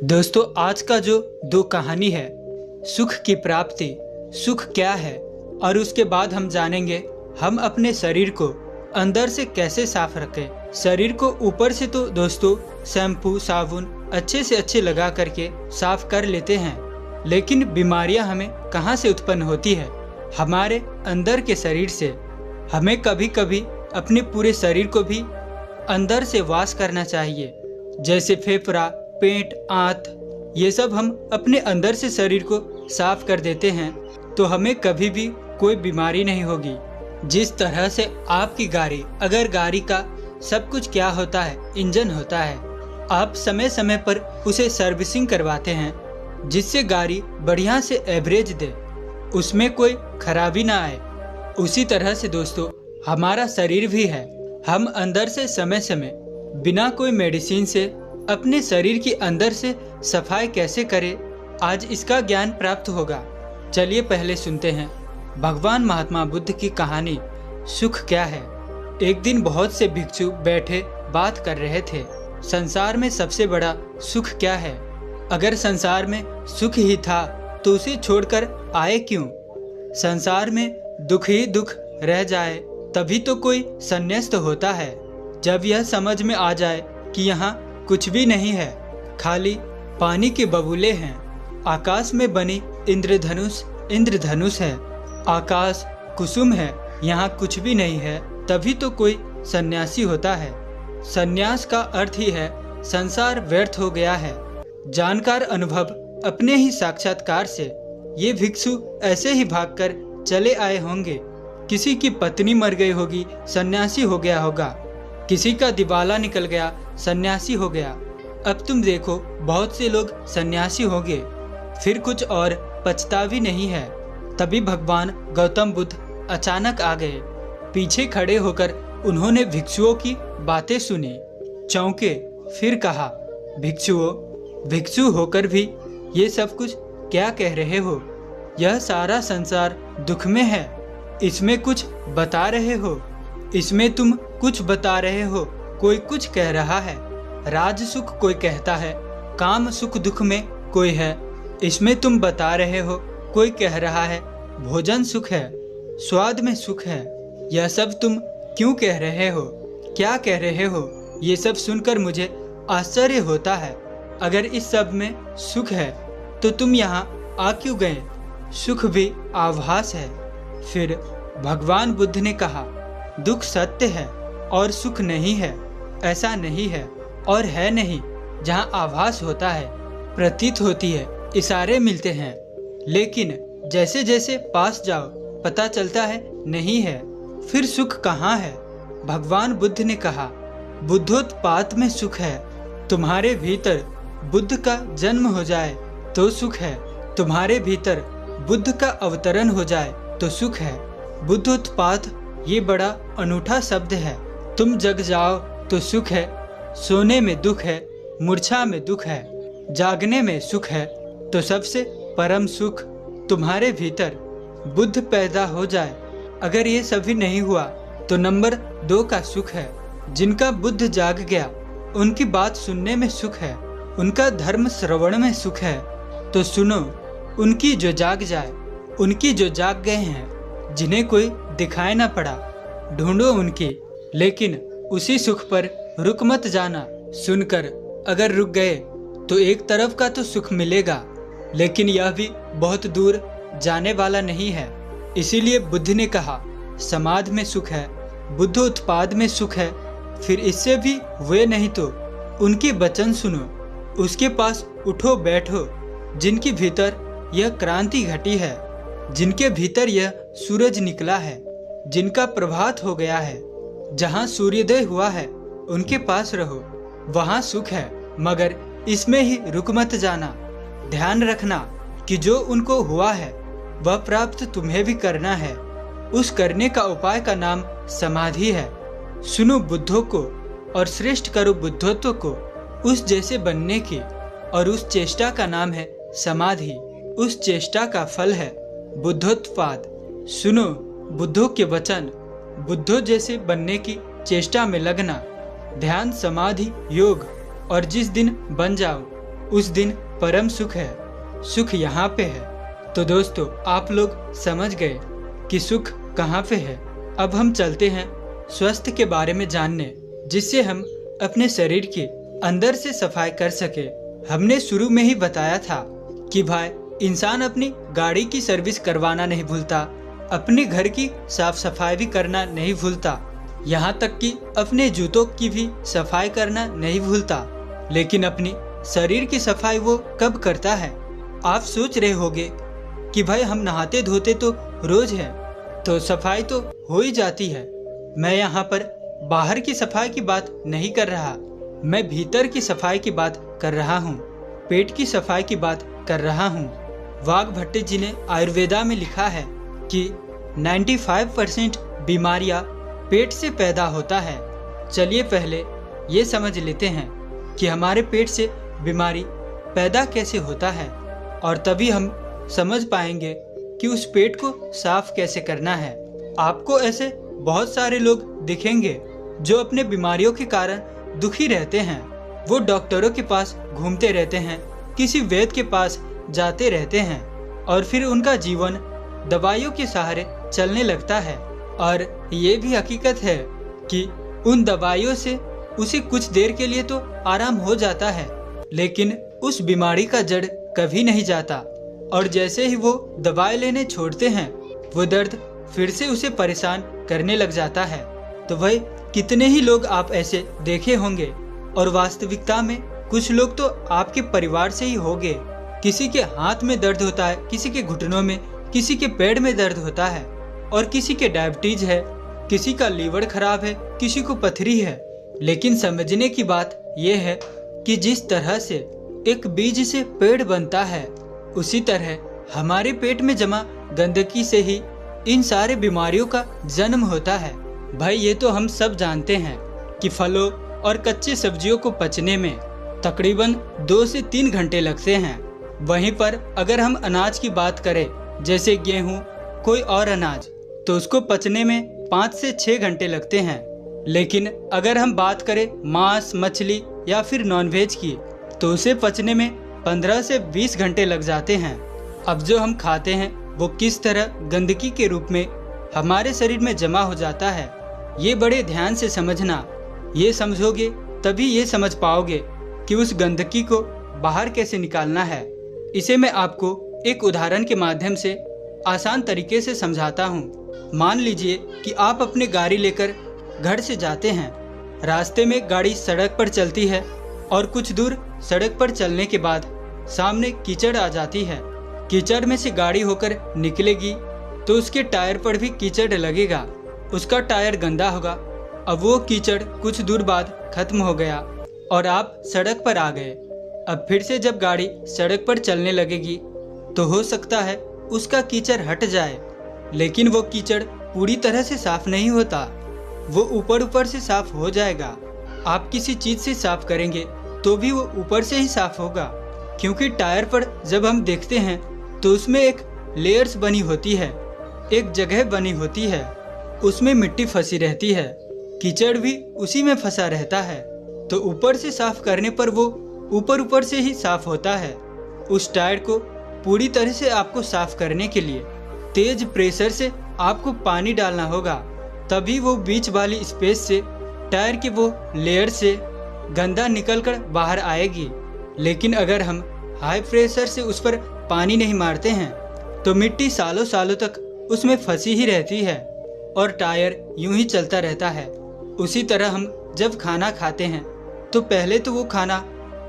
दोस्तों, आज का जो दो कहानी है, सुख की प्राप्ति, सुख क्या है, और उसके बाद हम जानेंगे हम अपने शरीर को अंदर से कैसे साफ रखें। शरीर को ऊपर से तो दोस्तों शैम्पू साबुन अच्छे से अच्छे लगा करके साफ कर लेते हैं, लेकिन बीमारियां हमें कहां से उत्पन्न होती है? हमारे अंदर के शरीर से। हमें कभी कभी अपने पूरे शरीर को भी अंदर से वॉश करना चाहिए, जैसे फेफड़ा, पेट, आंत, ये सब हम अपने अंदर से शरीर को साफ कर देते हैं तो हमें कभी भी कोई बीमारी नहीं होगी। जिस तरह से आपकी गाड़ी, अगर गाड़ी का सब कुछ क्या होता है, इंजन होता है, आप समय समय पर उसे सर्विसिंग करवाते हैं जिससे गाड़ी बढ़िया से एवरेज दे, उसमें कोई खराबी ना आए। उसी तरह से दोस्तों हमारा शरीर भी है। हम अंदर से समय समय बिना कोई मेडिसिन से अपने शरीर की अंदर से सफाई कैसे करें, आज इसका ज्ञान प्राप्त होगा। चलिए पहले सुनते हैं भगवान महात्मा बुद्ध की कहानी, सुख क्या है। एक दिन बहुत से भिक्षु बैठे बात कर रहे थे, संसार में सबसे बड़ा सुख क्या है? अगर संसार में सुख ही था तो उसे छोड़कर आए क्यों? संसार में दुख ही दुख रह जाए तभी तो कोई संन्यास्त होता है। जब यह समझ में आ जाए कि यहाँ कुछ भी नहीं है, खाली पानी के बबूले हैं, आकाश में बनी इंद्रधनुष इंद्रधनुष है, आकाश कुसुम है, यहाँ कुछ भी नहीं है, तभी तो कोई सन्यासी होता है। सन्यास का अर्थ ही है संसार व्यर्थ हो गया है। जानकार अनुभव अपने ही साक्षात्कार से ये भिक्षु ऐसे ही भागकर चले आए होंगे। किसी की पत्नी मर गई होगी, सन्यासी हो गया होगा, किसी का दिवाला निकल गया, सन्यासी हो गया। अब तुम देखो बहुत से लोग सन्यासी हो गए, फिर कुछ और पछतावी नहीं है। तभी भगवान गौतम बुद्ध अचानक आ गए। पीछे खड़े होकर उन्होंने भिक्षुओं की बातें सुनी, चौंके, फिर कहा, भिक्षुओं, भिक्षु होकर भी ये सब कुछ क्या कह रहे हो? यह सारा संसार दुख में है, इसमें कुछ बता रहे हो? इसमें तुम कुछ बता रहे हो, कोई कुछ कह रहा है। राज सुख कोई कहता है, काम सुख दुख में कोई है, इसमें तुम बता रहे हो, कोई कह रहा है भोजन सुख है, स्वाद में सुख है। यह सब तुम क्यों कह रहे हो? क्या कह रहे हो? ये सब सुनकर मुझे आश्चर्य होता है। अगर इस सब में सुख है तो तुम यहाँ आ क्यों गए? सुख भी आभास है। फिर भगवान बुद्ध ने कहा, दुख सत्य है और सुख नहीं है, ऐसा नहीं है और है नहीं। जहाँ आभास होता है, प्रतीत होती है, इशारे मिलते हैं, लेकिन जैसे जैसे पास जाओ पता चलता है नहीं है। फिर सुख कहाँ है? भगवान बुद्ध ने कहा, बुद्धोत्पात में सुख है। तुम्हारे भीतर बुद्ध का जन्म हो जाए तो सुख है, तुम्हारे भीतर बुद्ध का अवतरण हो जाए तो सुख है। बुद्धोत्पात ये बड़ा अनूठा शब्द है। तुम जग जाओ तो सुख है, सोने में दुख है, मूर्छा में दुख है, जागने में सुख है, तो सबसे परम सुख तुम्हारे भीतर बुद्ध पैदा हो जाए। अगर ये सभी नहीं हुआ तो नंबर 2 का सुख है। जिनका बुद्ध जाग गया उनकी बात सुनने में सुख है, उनका धर्म श्रवण में सुख है, तो सुनो उनकी जो जाग जाए, उनकी जो जाग गए हैं, जिन्हें कोई दिखाए ना पड़ा, ढूंढो उनकी। लेकिन उसी सुख पर रुक मत जाना। सुनकर अगर रुक गए तो एक तरफ का तो सुख मिलेगा, लेकिन यह भी बहुत दूर जाने वाला नहीं है। इसीलिए बुद्ध ने कहा, समाधि में सुख है, बुद्ध उत्पाद में सुख है। फिर इससे भी हुए नहीं तो उनके वचन सुनो, उसके पास उठो बैठो, जिनके भीतर यह क्रांति घटी है, जिनके भीतर यह सूरज निकला है, जिनका प्रभात हो गया है। जहाँ सूर्योदय हुआ है उनके पास रहो, वहाँ सुख है, मगर इसमें ही रुक मत जाना। ध्यान रखना कि जो उनको हुआ है वह प्राप्त तुम्हें भी करना है। उस करने का उपाय का नाम समाधि है। सुनो बुद्धों को और श्रेष्ठ करो बुद्धत्व को, उस जैसे बनने की, और उस चेष्टा का नाम है समाधि। उस चेष्टा का फल है बुद्धोत्पाद। सुनो बुद्धों के वचन, बुद्धों जैसे बनने की चेष्टा में लगना, ध्यान समाधि योग, और जिस दिन बन जाओ उस दिन परम सुख है। सुख यहाँ पे है। तो दोस्तों, आप लोग समझ गए कि सुख कहाँ पे है। अब हम चलते हैं स्वास्थ्य के बारे में जानने, जिससे हम अपने शरीर की अंदर से सफाई कर सके। हमने शुरू में ही बताया था कि भाई इंसान अपनी गाड़ी की सर्विस करवाना नहीं भूलता, अपने घर की साफ सफाई भी करना नहीं भूलता, यहाँ तक कि अपने जूतों की भी सफाई करना नहीं भूलता। लेकिन अपनी शरीर की सफाई वो कब करता है? आप सोच रहे होंगे कि भाई हम नहाते धोते तो रोज है, तो सफाई तो हो ही जाती है। मैं यहाँ पर बाहर की सफाई की बात नहीं कर रहा, मैं भीतर की सफाई की बात कर रहा हूँ, पेट की सफाई की बात कर रहा हूँ। वाघभट्ट जी ने आयुर्वेदा में लिखा है कि 95% बीमारियाँ पेट से पैदा होता है। चलिए पहले ये समझ लेते हैं कि हमारे पेट से बीमारी पैदा कैसे होता है, और तभी हम समझ पाएंगे कि उस पेट को साफ कैसे करना है। आपको ऐसे बहुत सारे लोग दिखेंगे जो अपने बीमारियों के कारण दुखी रहते हैं। वो डॉक्टरों के पास घूमते रहते हैं, किसी वैद्य के पास जाते रहते हैं, और फिर उनका जीवन दवाइयों के सहारे चलने लगता है। और ये भी हकीकत है कि उन दवाइयों से उसे कुछ देर के लिए तो आराम हो जाता है, लेकिन उस बीमारी का जड़ कभी नहीं जाता। और जैसे ही वो दवाई लेने छोड़ते हैं, वो दर्द फिर से उसे परेशान करने लग जाता है। तो भाई कितने ही लोग आप ऐसे देखे होंगे, और वास्तविकता में कुछ लोग तो आपके परिवार से ही होंगे। किसी के हाथ में दर्द होता है, किसी के घुटनों में, किसी के पेट में दर्द होता है, और किसी के डायबिटीज है, किसी का लीवर खराब है, किसी को पथरी है। लेकिन समझने की बात यह है कि जिस तरह से एक बीज से पेड़ बनता है, उसी तरह हमारे पेट में जमा गंदगी से ही इन सारे बीमारियों का जन्म होता है। भाई ये तो हम सब जानते हैं कि फलों और कच्चे सब्जियों को पचने में तकरीबन 2 से 3 घंटे लगते हैं। वहीं पर अगर हम अनाज की बात करें, जैसे गेहूं, कोई और अनाज, तो उसको पचने में 5 से 6 घंटे लगते हैं। लेकिन अगर हम बात करें मांस, मछली या फिर नॉनवेज की, तो उसे पचने में 15 से 20 घंटे लग जाते हैं। अब जो हम खाते हैं वो किस तरह गंदगी के रूप में हमारे शरीर में जमा हो जाता है, ये बड़े ध्यान से समझना। ये समझोगे तभी ये समझ पाओगे कि उस गंदगी को बाहर कैसे निकालना है। इसे मैं आपको एक उदाहरण के माध्यम से आसान तरीके से समझाता हूँ। मान लीजिए कि आप अपनी गाड़ी लेकर घर से जाते हैं। रास्ते में गाड़ी सड़क पर चलती है, और कुछ दूर सड़क पर चलने के बाद सामने कीचड़ आ जाती है। कीचड़ में से गाड़ी होकर निकलेगी तो उसके टायर पर भी कीचड़ लगेगा, उसका टायर गंदा होगा। अब वो कीचड़ कुछ दूर बाद खत्म हो गया और आप सड़क पर आ गए। अब फिर से जब गाड़ी सड़क पर चलने लगेगी तो हो सकता है उसका कीचड़ हट जाए, लेकिन वो कीचड़ पूरी तरह से साफ नहीं होता, वो ऊपर ऊपर से साफ हो जाएगा। आप किसी चीज से साफ करेंगे तो भी वो ऊपर से ही साफ होगा, क्योंकि टायर पर जब हम देखते हैं तो उसमें एक लेयर्स बनी होती है, एक जगह बनी होती है, उसमें मिट्टी फंसी रहती है, कीचड़ भी उसी में फंसा रहता है। तो ऊपर से साफ करने पर वो ऊपर ऊपर से ही साफ होता है। उस टायर को पूरी तरह से आपको साफ करने के लिए तेज प्रेशर से आपको पानी डालना होगा, तभी वो बीच वाली स्पेस से टायर के वो लेयर से गंदा निकलकर बाहर आएगी। लेकिन अगर हम हाई प्रेशर से उस पर पानी नहीं मारते हैं तो मिट्टी सालों सालों तक उसमें फंसी ही रहती है और टायर यूं ही चलता रहता है। उसी तरह हम जब खाना खाते हैं तो पहले तो वो खाना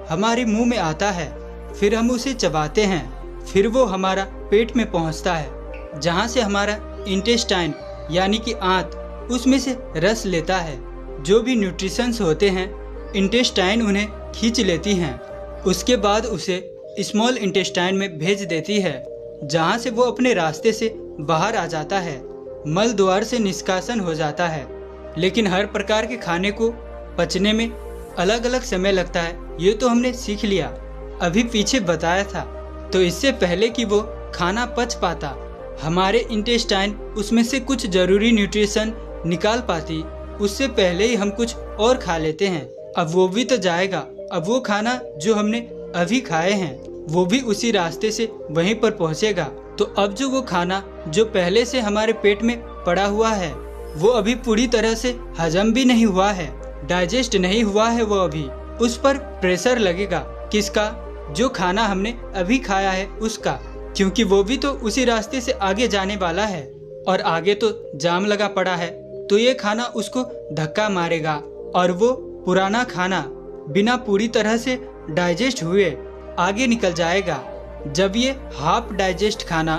हमारे मुंह में आता है, फिर हम उसे चबाते हैं, फिर वो हमारा पेट में पहुंचता है, जहां से हमारा इंटेस्टाइन यानी कि आंत उसमें से रस लेता है। जो भी न्यूट्रिशंस होते हैं इंटेस्टाइन उन्हें खींच लेती हैं। उसके बाद उसे स्मॉल इंटेस्टाइन में भेज देती है, जहां से वो अपने रास्ते से बाहर आ जाता है, मल द्वार से निष्कासन हो जाता है। लेकिन हर प्रकार के खाने को पचने में अलग अलग समय लगता है, ये तो हमने सीख लिया, अभी पीछे बताया था। तो इससे पहले कि वो खाना पच पाता, हमारे इंटेस्टाइन उसमें से कुछ जरूरी न्यूट्रिशन निकाल पाती, उससे पहले ही हम कुछ और खा लेते हैं। अब वो भी तो जाएगा। अब वो खाना जो हमने अभी खाए हैं वो भी उसी रास्ते से वहीं पर पहुंचेगा। तो अब जो वो खाना जो पहले से हमारे पेट में पड़ा हुआ है वो अभी पूरी तरह से हजम भी नहीं हुआ है, डाइजेस्ट नहीं हुआ है, वो अभी उस पर प्रेशर लगेगा। किसका? जो खाना हमने अभी खाया है उसका, क्योंकि वो भी तो उसी रास्ते से आगे जाने वाला है और आगे तो जाम लगा पड़ा है। तो ये खाना उसको धक्का मारेगा और वो पुराना खाना बिना पूरी तरह से डाइजेस्ट हुए आगे निकल जाएगा। जब ये हाफ डाइजेस्ट खाना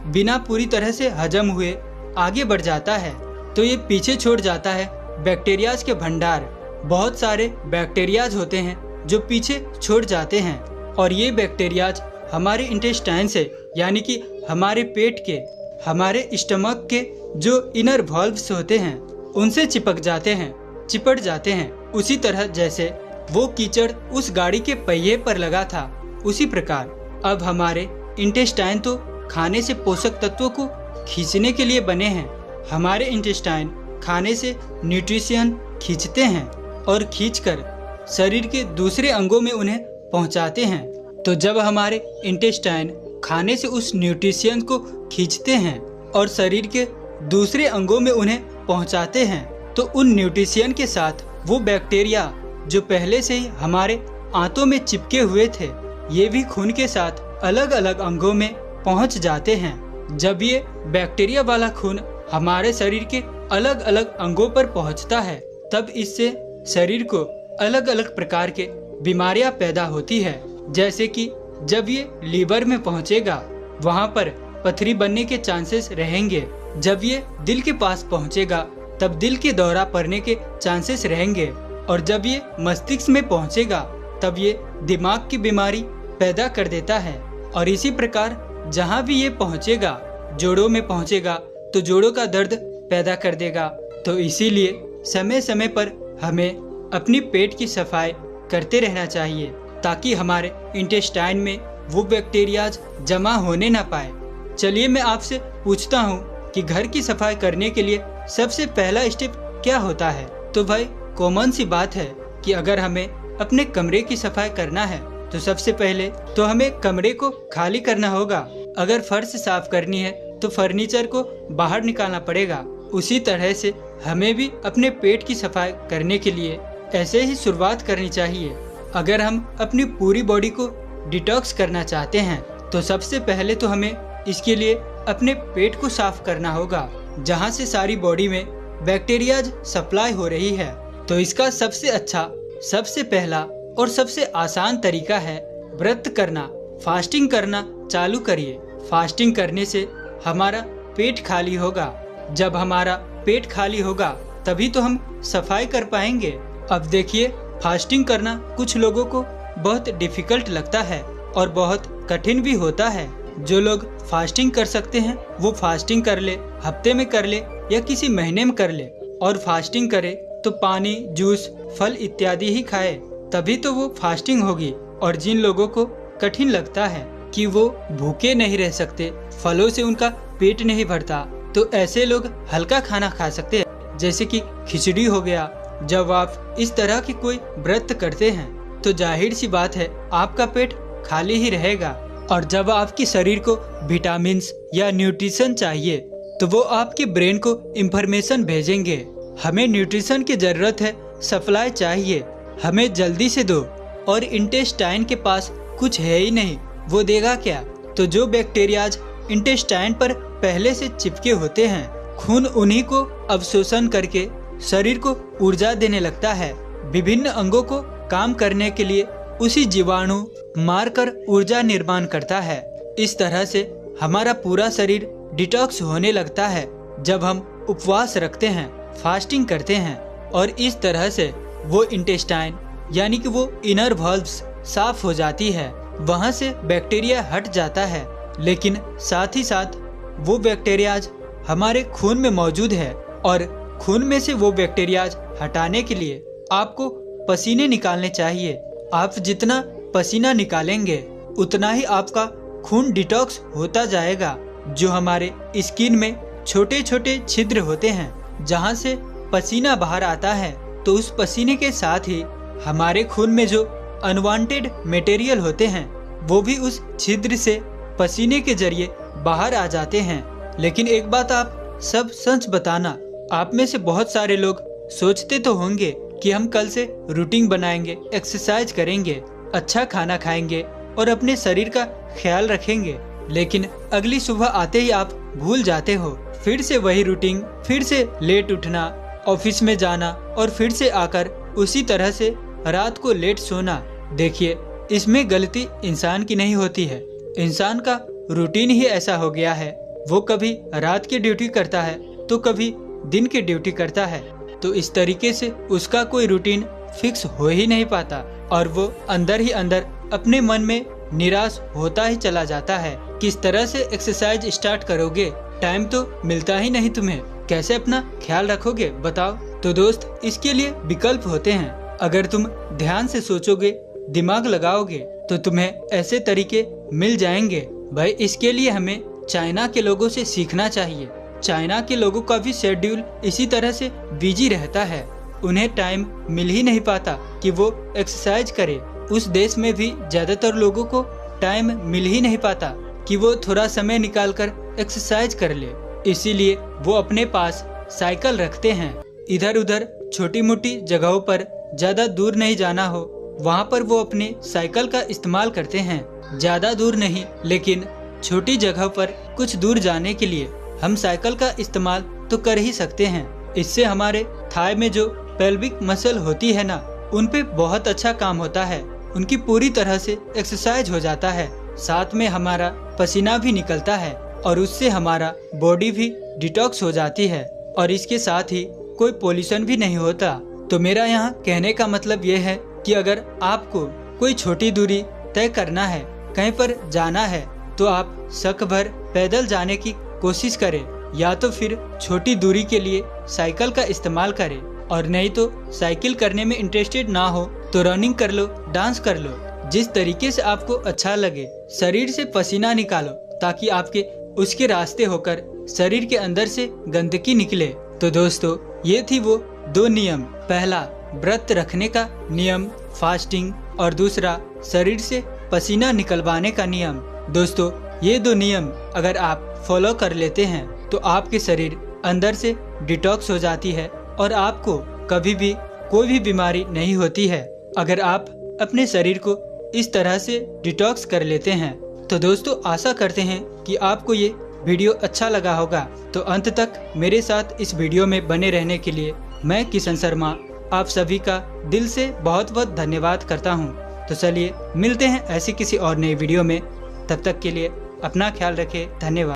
बिना पूरी तरह से हजम हुए आगे बढ़ जाता है तो ये पीछे छोड़ जाता है बैक्टीरियाज के भंडार। बहुत सारे बैक्टीरियाज होते हैं जो पीछे छोड़ जाते हैं और ये बैक्टीरियाज हमारे इंटेस्टाइन से, यानी कि हमारे पेट के, हमारे स्टमक के जो इनर वॉल्व्स होते हैं उनसे चिपट जाते हैं। उसी तरह जैसे वो कीचड़ उस गाड़ी के पहिए पर लगा था, उसी प्रकार अब हमारे इंटेस्टाइन तो खाने से पोषक तत्वों को खींचने के लिए बने हैं। हमारे इंटेस्टाइन खाने से न्यूट्रिशन खींचते हैं और खींचकर शरीर के दूसरे अंगों में उन्हें पहुंचाते हैं। तो जब हमारे इंटेस्टाइन खाने से उस न्यूट्रिशन को खींचते हैं और शरीर के दूसरे अंगों में उन्हें पहुंचाते हैं तो उन न्यूट्रिशन के साथ वो बैक्टीरिया जो पहले से ही हमारे आंतों में चिपके हुए थे ये भी खून के साथ अलग अलग अंगों में पहुंच जाते हैं। जब ये बैक्टीरिया वाला खून हमारे शरीर के अलग अलग अंगों पर पहुंचता है तब इससे शरीर को अलग अलग प्रकार के बीमारियां पैदा होती है। जैसे कि जब ये लीवर में पहुंचेगा वहां पर पथरी बनने के चांसेस रहेंगे। जब ये दिल के पास पहुंचेगा तब दिल के दौरा पड़ने के चांसेस रहेंगे और जब ये मस्तिष्क में पहुंचेगा तब ये दिमाग की बीमारी पैदा कर देता है। और इसी प्रकार जहां भी ये पहुंचेगा, जोड़ों में पहुंचेगा तो जोड़ों का दर्द पैदा कर देगा। तो इसीलिए समय समय पर हमें अपनी पेट की सफाई करते रहना चाहिए ताकि हमारे इंटेस्टाइन में वो बैक्टीरियाज जमा होने ना पाए। चलिए मैं आपसे पूछता हूँ कि घर की सफाई करने के लिए सबसे पहला स्टेप क्या होता है? तो भाई कॉमन सी बात है कि अगर हमें अपने कमरे की सफाई करना है तो सबसे पहले तो हमें कमरे को खाली करना होगा। अगर फर्श साफ करनी है तो फर्नीचर को बाहर निकालना पड़ेगा। उसी तरह से हमें भी अपने पेट की सफाई करने के लिए ऐसे ही शुरुआत करनी चाहिए। अगर हम अपनी पूरी बॉडी को डिटॉक्स करना चाहते हैं तो सबसे पहले तो हमें इसके लिए अपने पेट को साफ करना होगा जहां से सारी बॉडी में बैक्टीरियाज सप्लाई हो रही है। तो इसका सबसे अच्छा, सबसे पहला और सबसे आसान तरीका है व्रत करना, फास्टिंग करना चालू करिए। फास्टिंग करने से हमारा पेट खाली होगा। जब हमारा पेट खाली होगा तभी तो हम सफाई कर पाएंगे। अब देखिए, फास्टिंग करना कुछ लोगों को बहुत डिफिकल्ट लगता है और बहुत कठिन भी होता है। जो लोग फास्टिंग कर सकते हैं वो फास्टिंग कर ले, हफ्ते में कर ले या किसी महीने में कर ले। और फास्टिंग करे तो पानी, जूस, फल इत्यादि ही खाए, तभी तो वो फास्टिंग होगी। और जिन लोगों को कठिन लगता है कि वो भूखे नहीं रह सकते, फलों से उनका पेट नहीं भरता, तो ऐसे लोग हल्का खाना खा सकते हैं, जैसे कि खिचड़ी हो गया। जब आप इस तरह की कोई व्रत करते हैं तो जाहिर सी बात है आपका पेट खाली ही रहेगा। और जब आपके शरीर को विटामिन्स या न्यूट्रिशन चाहिए तो वो आपके ब्रेन को इंफॉर्मेशन भेजेंगे, हमें न्यूट्रिशन की जरूरत है, सप्लाई चाहिए, हमें जल्दी से दो। और इंटेस्टाइन के पास कुछ है ही नहीं, वो देगा क्या? तो जो बैक्टीरियाज इंटेस्टाइन पर पहले से चिपके होते हैं, खून उन्हीं को अवशोषण करके शरीर को ऊर्जा देने लगता है। विभिन्न अंगों को काम करने के लिए उसी जीवाणु मारकर ऊर्जा निर्माण करता है। इस तरह से हमारा पूरा शरीर डिटॉक्स होने लगता है जब हम उपवास रखते हैं, फास्टिंग करते हैं। और इस तरह से वो इंटेस्टाइन यानी कि वो इनर वॉल्व्स साफ हो जाती है, वहाँ से बैक्टीरिया हट जाता है। लेकिन साथ ही साथ वो बैक्टीरियाज हमारे खून में मौजूद है और खून में से वो बैक्टीरियाज हटाने के लिए आपको पसीने निकालने चाहिए। आप जितना पसीना निकालेंगे उतना ही आपका खून डिटॉक्स होता जाएगा। जो हमारे स्किन में छोटे छोटे छिद्र होते हैं जहां से पसीना बाहर आता है, तो उस पसीने के साथ ही हमारे खून में जो अनवांटेड मटेरियल होते हैं वो भी उस छिद्र से पसीने के जरिए बाहर आ जाते हैं। लेकिन एक बात आप सब सच बताना, आप में से बहुत सारे लोग सोचते तो होंगे कि हम कल से रूटीन बनाएंगे, एक्सरसाइज करेंगे, अच्छा खाना खाएंगे और अपने शरीर का ख्याल रखेंगे, लेकिन अगली सुबह आते ही आप भूल जाते हो। फिर से वही रूटीन, फिर से लेट उठना, ऑफिस में जाना और फिर से आकर उसी तरह से रात को लेट सोना। देखिए, इसमें गलती इंसान की नहीं होती है, इंसान का रूटीन ही ऐसा हो गया है। वो कभी रात की ड्यूटी करता है तो कभी दिन की ड्यूटी करता है, तो इस तरीके से उसका कोई रूटीन फिक्स हो ही नहीं पाता और वो अंदर ही अंदर अपने मन में निराश होता ही चला जाता है। किस तरह से एक्सरसाइज स्टार्ट करोगे, टाइम तो मिलता ही नहीं तुम्हें, कैसे अपना ख्याल रखोगे बताओ। तो दोस्त, इसके लिए विकल्प होते हैं। अगर तुम ध्यान से सोचोगे, दिमाग लगाओगे तो तुम्हें ऐसे तरीके मिल जाएंगे। भाई, इसके लिए हमें चाइना के लोगों से सीखना चाहिए। चाइना के लोगों का भी शेड्यूल इसी तरह से बिजी रहता है, उन्हें टाइम मिल ही नहीं पाता कि वो एक्सरसाइज करे। उस देश में भी ज्यादातर लोगों को टाइम मिल ही नहीं पाता कि वो थोड़ा समय निकालकर एक्सरसाइज कर ले, इसीलिए वो अपने पास साइकिल रखते हैं। इधर उधर छोटी मोटी जगहों पर ज्यादा दूर नहीं जाना हो, वहाँ पर वो अपने साइकिल का इस्तेमाल करते हैं। ज्यादा दूर नहीं, लेकिन छोटी जगह पर कुछ दूर जाने के लिए हम साइकिल का इस्तेमाल तो कर ही सकते हैं। इससे हमारे थाई में जो पेल्विक मसल होती है ना, उन पे बहुत अच्छा काम होता है, उनकी पूरी तरह से एक्सरसाइज हो जाता है। साथ में हमारा पसीना भी निकलता है और उससे हमारा बॉडी भी डिटॉक्स हो जाती है और इसके साथ ही कोई पोल्यूशन भी नहीं होता। तो मेरा यहाँ कहने का मतलब ये है कि अगर आपको कोई छोटी दूरी तय करना है, कहीं पर जाना है, तो आप शक भर पैदल जाने की कोशिश करें, या तो फिर छोटी दूरी के लिए साइकिल का इस्तेमाल करें, और नहीं तो साइकिल करने में इंटरेस्टेड ना हो तो रनिंग कर लो, डांस कर लो, जिस तरीके से आपको अच्छा लगे। शरीर से पसीना निकालो ताकि आपके उसके रास्ते होकर शरीर के अंदर से गंदगी निकले। तो दोस्तों, ये थी वो 2 नियम। पहला, व्रत रखने का नियम, फास्टिंग, और दूसरा, शरीर से पसीना निकलवाने का नियम। दोस्तों, ये 2 नियम अगर आप फॉलो कर लेते हैं तो आपके शरीर अंदर से डिटॉक्स हो जाती है और आपको कभी भी कोई भी बीमारी नहीं होती है, अगर आप अपने शरीर को इस तरह से डिटॉक्स कर लेते हैं। तो दोस्तों, आशा करते हैं कि आपको ये वीडियो अच्छा लगा होगा। तो अंत तक मेरे साथ इस वीडियो में बने रहने के लिए मैं किशन शर्मा आप सभी का दिल से बहुत बहुत धन्यवाद करता हूँ। तो चलिए मिलते हैं ऐसी किसी और नई वीडियो में, तब तक के लिए अपना ख्याल रखें। धन्यवाद।